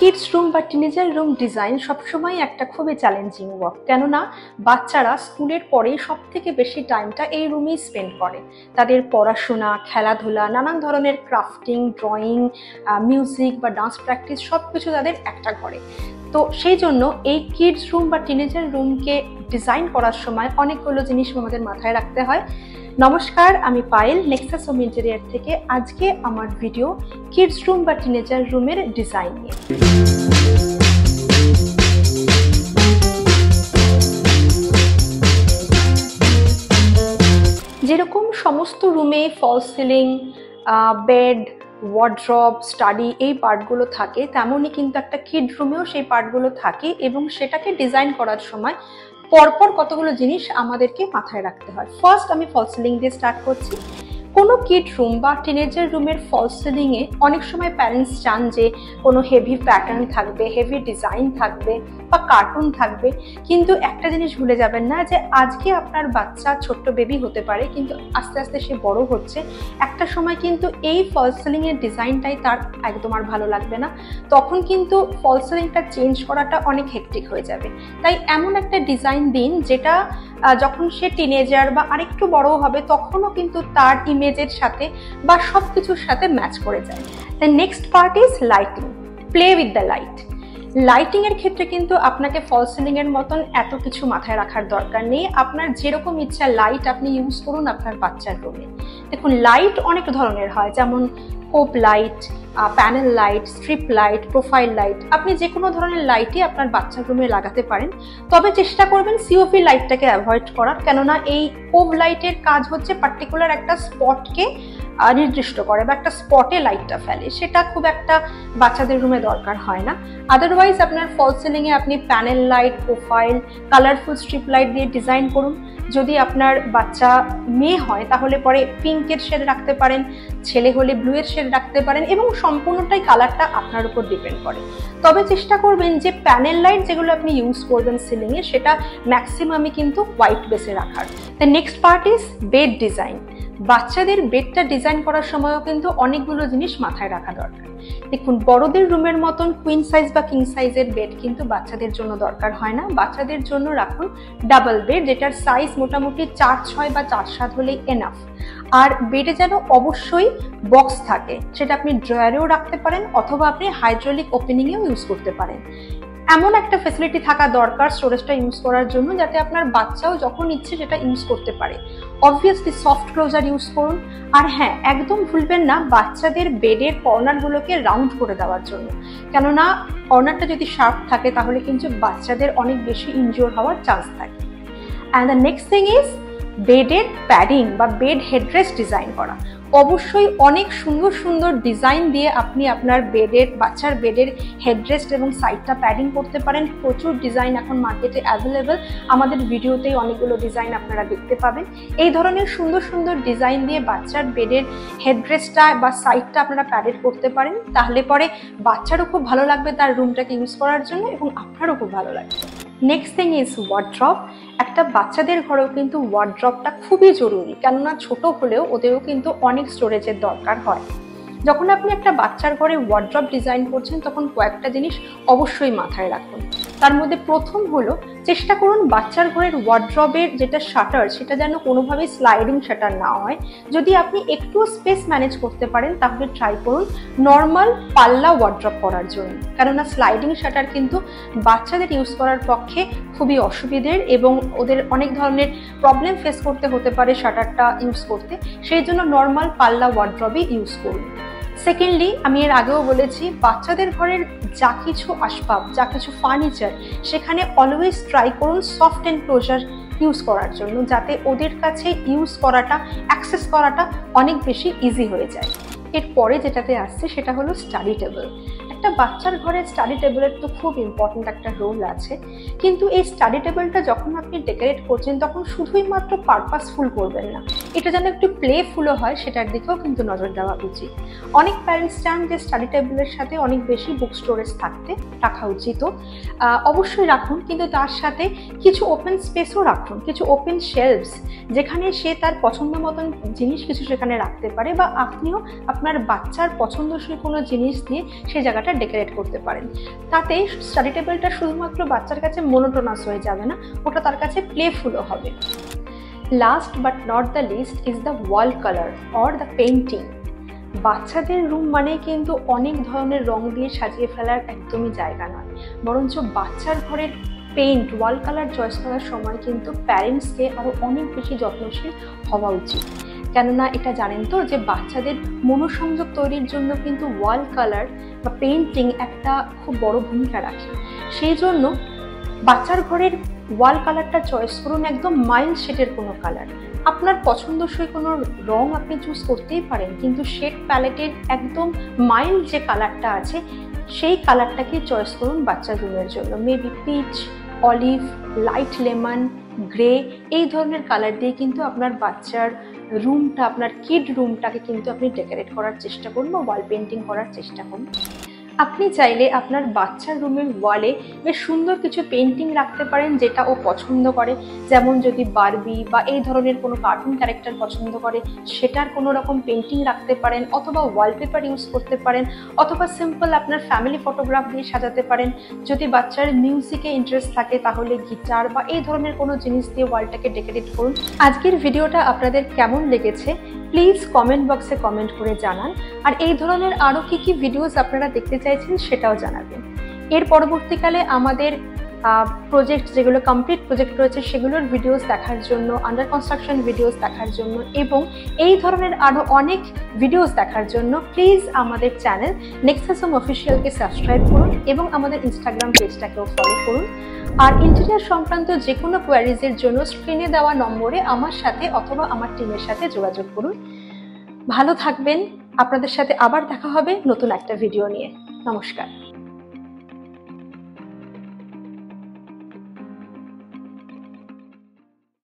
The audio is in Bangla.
কিডস রুম বা টিনেজার রুম ডিজাইন সবসময় একটা খুবই চ্যালেঞ্জিং ওয়ার্ক, কেননা বাচ্চারা স্কুলের পরেই সব থেকে বেশি টাইমটা এই রুমেই স্পেন্ড করে। তাদের পড়াশোনা, খেলাধুলা, নানান ধরনের ক্রাফটিং, ড্রয়িং, মিউজিক বা ডান্স প্র্যাকটিস সব কিছু তাদের একটা ঘরে। তো সেই জন্য এই কিডস রুম বা টিনেজার রুমকে ডিজাইন করার সময় অনেকগুলো জিনিস আমাদের মাথায় রাখতে হয়। নমস্কার, আমি পায়েল, নেক্সাস হোম ইন্টেরিয়ার থেকে। আজকে আমার ভিডিও কিডস রুম বা টিনেজার রুমের ডিজাইন নিয়ে। যেরকম সমস্ত রুমে ফল সিলিং, বেড, ওয়ার্ড্রব, স্টাডি এই পার্টগুলো থাকে, তেমনই কিন্তু একটা কিড রুমেও সেই পার্টগুলো থাকে এবং সেটাকে ডিজাইন করার সময় পরপর কতগুলো জিনিস আমাদেরকে মাথায় রাখতে হয়। ফার্স্ট আমি ফল সিলিং দিয়ে স্টার্ট করছি। কোনো কিড রুম বা টিনেজার রুমের ফল সিলিংয়ে অনেক সময় প্যারেন্টস চান যে কোনো হেভি প্যাটার্ন থাকবে, হেভি ডিজাইন থাকবে বা কার্টুন থাকবে, কিন্তু একটা জিনিস ভুলে যাবেন না যে আজকে আপনার বাচ্চা ছোট্ট বেবি হতে পারে, কিন্তু আস্তে আস্তে সে বড় হচ্ছে। একটা সময় কিন্তু এই ফল সিলিংয়ের ডিজাইনটাই তার একদম আর ভালো লাগবে না, তখন কিন্তু ফল সিলিংটা চেঞ্জ করাটা অনেক হেক্টিক হয়ে যাবে। তাই এমন একটা ডিজাইন দিন যেটা যখন সে টিনেজার বা আরেকটু বড় হবে তখনও কিন্তু তার ইমেজের সাথে বা সব কিছুর সাথে ম্যাচ করে যায়। The next part is lighting. Play with the light. Lighting এর ক্ষেত্রে কিন্তু আপনাকে ফল সিলিং এর মতন এত কিছু মাথায় রাখার দরকার নেই। আপনার যেরকম ইচ্ছা লাইট আপনি ইউজ করুন আপনার বাচ্চার রুমে। দেখুন, লাইট অনেক ধরনের হয়, যেমন কোপ light, panel light, strip light, profile light. আপনি যে কোনো ধরনের লাইটই আপনার বাচ্চার রুমে লাগাতে পারেন, তবে চেষ্টা করবেন সিওপি লাইটটাকে অ্যাভয়েড করার, কেননা এই কোপ লাইটের কাজ হচ্ছে পার্টিকুলার একটা স্পটকে নির্দিষ্ট করে বা একটা স্পটে লাইটটা ফেলে, সেটা খুব একটা বাচ্চাদের রুমে দরকার হয় না। আদারওয়াইজ আপনার ফল সিলিংয়ে আপনি panel light, profile, colourful strip light দিয়ে ডিজাইন করুন। যদি আপনার বাচ্চা মেয়ে হয় তাহলে পরে পিঙ্কের শেড রাখতে পারেন, ছেলে হলে ব্লুয়ের শেড রাখতে পারেন, এবং সম্পূর্ণটাই কালারটা আপনার উপর ডিপেন্ড করে। তবে চেষ্টা করবেন যে প্যানেল লাইট যেগুলো আপনি ইউজ করবেন সিলিংয়ে, সেটা ম্যাক্সিমামই কিন্তু হোয়াইট বেসে রাখার। The next part is bed design. বাচ্চাদের বেডটা ডিজাইন করার সময়ও কিন্তু অনেকগুলো জিনিস মাথায় রাখা দরকার। দেখুন, বড়দের রুমের মতন কুইন সাইজ বা কিং সাইজের বেড কিন্তু বাচ্চাদের জন্য দরকার হয় না। বাচ্চাদের জন্য রাখুন ডাবল বেড, যেটার সাইজ মোটামুটি 4-6 বা 4-7 হলেই এনাফ। আর বেডে যেন অবশ্যই বক্স থাকে, সেটা আপনি ড্রয়ারেও রাখতে পারেন অথবা আপনি হাইড্রোলিক ওপেনিংয়েও ইউজ করতে পারেন। এমন একটা ফেসিলিটি থাকা দরকার স্টোরেজটা ইউজ করার জন্য, যাতে আপনার বাচ্চাও যখন ইচ্ছে সেটা ইউজ করতে পারে। অবভিয়াসলি সফট ক্লোজার ইউজ করুন। আর হ্যাঁ, একদম ভুলবেন না বাচ্চাদের বেডের কর্নারগুলোকে রাউন্ড করে দেওয়ার জন্য, কেননা কর্নারটা যদি শার্প থাকে তাহলে কিন্তু বাচ্চাদের অনেক বেশি ইনজিওর হওয়ার চান্স থাকে। And the next thing is বেডের প্যাডিং বা বেড হেডরেস্ট ডিজাইন করা। অবশ্যই অনেক সুন্দর সুন্দর ডিজাইন দিয়ে আপনি আপনার বাচ্চার বেডের হেডরেস্ট এবং সাইডটা প্যাডিং করতে পারেন। প্রচুর ডিজাইন এখন মার্কেটে অ্যাভেলেবেল, আমাদের ভিডিওতেই অনেকগুলো ডিজাইন আপনারা দেখতে পাবেন। এই ধরনের সুন্দর সুন্দর ডিজাইন দিয়ে বাচ্চার বেডের হেডরেস্টটা বা সাইডটা আপনারা প্যাডেড করতে পারেন, তাহলে পরে বাচ্চারও খুব ভালো লাগবে তার রুমটাকে ইউজ করার জন্য এবং আপনারও খুব ভালো লাগবে। Next thing is wardrobe. একটা বাচ্চাদের ঘরেও কিন্তু ওয়ার্ড্রবটা খুবই জরুরি, কেননা ছোট হলেও ওদেরও কিন্তু অনেক স্টোরেজের দরকার হয়। যখন আপনি একটা বাচ্চার ঘরে ওয়ার্ড্রব ডিজাইন করছেন তখন কয়েকটা জিনিস অবশ্যই মাথায় রাখুন। তার মধ্যে প্রথম হলো, চেষ্টা করুন বাচ্চার ঘরের ওয়ার্ড্রবের যেটা শাটার সেটা যেন কোনোভাবেই স্লাইডিং শাটার না হয়। যদি আপনি একটু স্পেস ম্যানেজ করতে পারেন তাহলে ট্রাই করুন নর্মাল পাল্লা ওয়ার্ড্রব করার জন্য, কেননা স্লাইডিং শাটার কিন্তু বাচ্চাদের ইউজ করার পক্ষে খুবই অসুবিধের এবং ওদের অনেক ধরনের প্রবলেম ফেস করতে হতে পারে শাটারটা ইউজ করতে। সেই জন্য নর্মাল পাল্লা ওয়ার্ড্রবই ইউজ করুন। সেকেন্ডলি, আমি এর আগেও বলেছি, বাচ্চাদের ঘরের যা কিছু আসবাব, যা কিছু ফার্নিচার, সেখানে অলওয়েজ ট্রাই করুন সফট এনক্লোজার ইউজ করার জন্য, যাতে ওদের কাছে ইউজ করাটা, অ্যাক্সেস করাটা অনেক বেশি ইজি হয়ে যায়। এরপরে যেটাতে আসছে সেটা হলো স্টাডি টেবিল। একটা বাচ্চার ঘরে স্টাডি টেবিলের তো খুব ইম্পর্ট্যান্ট একটা রোল আছে, কিন্তু এই স্টাডি টেবিলটা যখন আপনি ডেকোরেট করছেন তখন শুধুই মাত্র পারপাসফুল করবেন না, এটা যেন একটু প্লেফুলও হয় সেটার দিকেও কিন্তু নজর দেওয়া উচিত। অনেক প্যারেন্টস চান যে স্টাডি টেবিলের সাথে অনেক বেশি বুক স্টোরেজ রাখা উচিত, অবশ্যই রাখুন, কিন্তু তার সাথে কিছু ওপেন স্পেসও রাখুন, কিছু ওপেন শেলফস, যেখানে সে তার পছন্দ মতন জিনিস কিছু সেখানে রাখতে পারে, বা আপনিও আপনার বাচ্চার পছন্দসই কোনো জিনিস দিয়ে সেই জায়গাটা ডেকোরেট করতে পারেন। তাতে স্টাডি টেবিলটা শুধুমাত্র বাচ্চার কাছে মোনোটোনাস হয়ে যাবে না, ওটা তার কাছে প্লেফুলও হবে। Last but not the least is the wall colour or the painting. বাচ্চাদের রুম মানে কিন্তু অনেক ধরনের রং দিয়ে সাজিয়ে ফেলার একদমই জায়গা নয়, বরঞ্চ বাচ্চার ঘরের পেইন্ট ওয়াল কালার চয়েস করার সময় কিন্তু প্যারেন্টসকে আরও অনেক বেশি যত্নশীল হওয়া উচিত। কেননা এটা জানেন তো যে বাচ্চাদের মনোসংযোগ তৈরির জন্য কিন্তু ওয়াল কালার বা পেইন্টিং একটা খুব বড় ভূমিকা রাখে। সেই জন্য বাচ্চার ঘরের ওয়াল কালারটা চয়েস করুন একদম মাইল্ড শেডের কোনো কালার। আপনার পছন্দসই কোনো রং আপনি চুজ করতেই পারেন, কিন্তু শেড প্যালেটের একদম মাইল্ড যে কালারটা আছে সেই কালারটাকে চয়েস করুন বাচ্চার রুমের জন্য। Maybe peach, olive, light lemon, grey, এই ধরনের কালার দিয়ে কিন্তু আপনার বাচ্চার রুমটা, আপনার কিড রুমটাকে কিন্তু আপনি ডেকোরেট করার চেষ্টা করুন বা ওয়াল পেন্টিং করার চেষ্টা করুন। আপনি চাইলে আপনার বাচ্চার রুমের ওয়ালে বেশ সুন্দর কিছু পেন্টিং রাখতে পারেন যেটা ও পছন্দ করে, যেমন যদি বারবি বা এই ধরনের কোনো কার্টুন ক্যারেক্টার পছন্দ করে সেটার কোনো রকম পেন্টিং রাখতে পারেন, অথবা ওয়ালপেপার ইউজ করতে পারেন, অথবা সিম্পল আপনার ফ্যামিলি ফটোগ্রাফ দিয়ে সাজাতে পারেন। যদি বাচ্চার মিউজিকে ইন্টারেস্ট থাকে তাহলে গিটার বা এই ধরনের কোনো জিনিস দিয়ে ওয়ালটাকে ডেকোরেট করুন। আজকের ভিডিওটা আপনাদের কেমন লেগেছে প্লিজ কমেন্ট বক্সে কমেন্ট করে জানান, আর এই ধরনের আরও কী কী ভিডিওস আপনারা দেখতে চাইছেন সেটাও জানাবেন। এর পরবর্তীকালে আমাদের প্রজেক্ট যেগুলো কমপ্লিট প্রজেক্ট রয়েছে সেগুলোর ভিডিওস দেখার জন্য, আন্ডার কনস্ট্রাকশন ভিডিওস দেখার জন্য এবং এই ধরনের আরও অনেক ভিডিওস দেখার জন্য প্লিজ আমাদের চ্যানেল নেক্সাস হোম অফিসিয়ালকে সাবস্ক্রাইব করুন এবং আমাদের ইনস্টাগ্রাম পেজটাকেও ফলো করুন। আর ইন্টেরিয়ার সংক্রান্ত যে কোনো কোয়ারিজের জন্য স্ক্রিনে দেওয়া নম্বরে আমার সাথে অথবা আমার টিমের সাথে যোগাযোগ করুন। ভালো থাকবেন, আপনাদের সাথে আবার দেখা হবে নতুন একটা ভিডিও নিয়ে। নমস্কার।